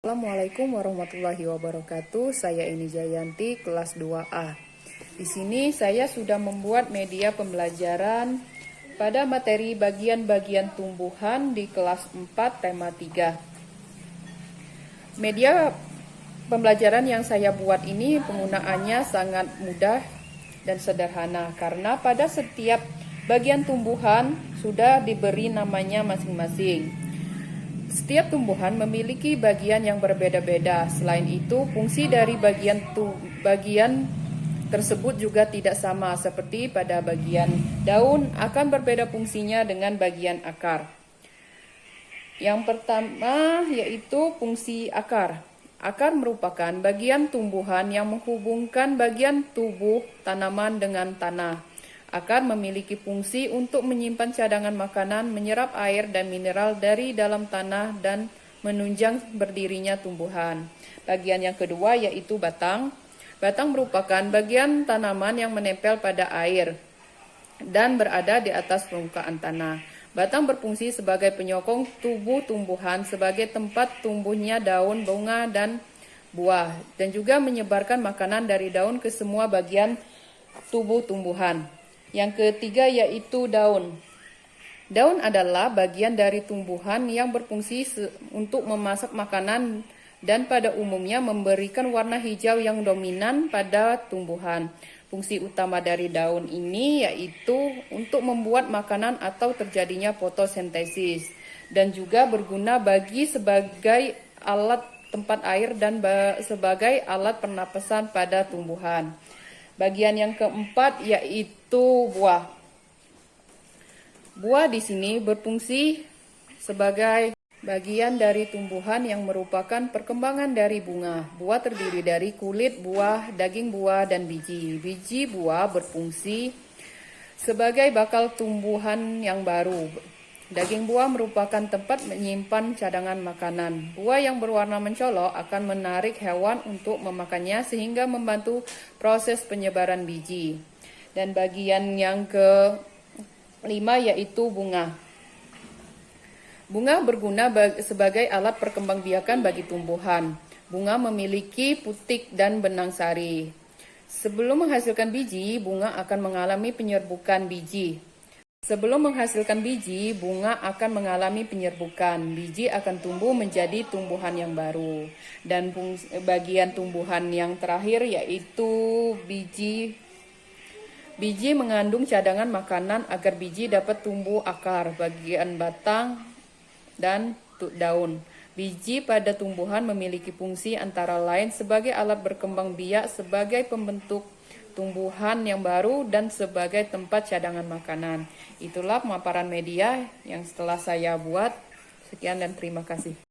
Assalamualaikum warahmatullahi wabarakatuh. Saya Eni Jayanti, kelas 2A. Di sini saya sudah membuat media pembelajaran pada materi bagian-bagian tumbuhan di kelas 4 tema 3. Media pembelajaran yang saya buat ini penggunaannya sangat mudah dan sederhana karena pada setiap bagian tumbuhan sudah diberi namanya masing-masing. Setiap tumbuhan memiliki bagian yang berbeda-beda. Selain itu, fungsi dari bagian tersebut juga tidak sama, seperti pada bagian daun akan berbeda fungsinya dengan bagian akar. Yang pertama yaitu fungsi akar. Akar merupakan bagian tumbuhan yang menghubungkan bagian tubuh tanaman dengan tanah. Akar memiliki fungsi untuk menyimpan cadangan makanan, menyerap air dan mineral dari dalam tanah, dan menunjang berdirinya tumbuhan. Bagian yang kedua yaitu batang. Batang merupakan bagian tanaman yang menempel pada air dan berada di atas permukaan tanah. Batang berfungsi sebagai penyokong tubuh tumbuhan, sebagai tempat tumbuhnya daun, bunga, dan buah, dan juga menyebarkan makanan dari daun ke semua bagian tubuh tumbuhan. Yang ketiga yaitu daun. Daun adalah bagian dari tumbuhan yang berfungsi untuk memasak makanan dan pada umumnya memberikan warna hijau yang dominan pada tumbuhan. Fungsi utama dari daun ini yaitu untuk membuat makanan atau terjadinya fotosintesis, dan juga berguna sebagai alat tempat air dan sebagai alat pernapasan pada tumbuhan. Bagian yang keempat yaitu buah. Buah di sini berfungsi sebagai bagian dari tumbuhan yang merupakan perkembangan dari bunga. Buah terdiri dari kulit buah, daging buah, dan biji. Biji buah berfungsi sebagai bakal tumbuhan yang baru. Daging buah merupakan tempat menyimpan cadangan makanan. Buah yang berwarna mencolok akan menarik hewan untuk memakannya sehingga membantu proses penyebaran biji. Dan bagian yang kelima yaitu bunga. Bunga berguna sebagai alat perkembangbiakan bagi tumbuhan. Bunga memiliki putik dan benang sari. Sebelum menghasilkan biji, bunga akan mengalami penyerbukan biji. Sebelum menghasilkan biji, bunga akan mengalami penyerbukan. Biji akan tumbuh menjadi tumbuhan yang baru. Dan bagian tumbuhan yang terakhir yaitu biji. Biji mengandung cadangan makanan agar biji dapat tumbuh akar, bagian batang, dan daun. Biji pada tumbuhan memiliki fungsi antara lain sebagai alat berkembang biak, sebagai pembentuk tumbuhan yang baru, dan sebagai tempat cadangan makanan. Itulah pemaparan media yang setelah saya buat. Sekian dan terima kasih.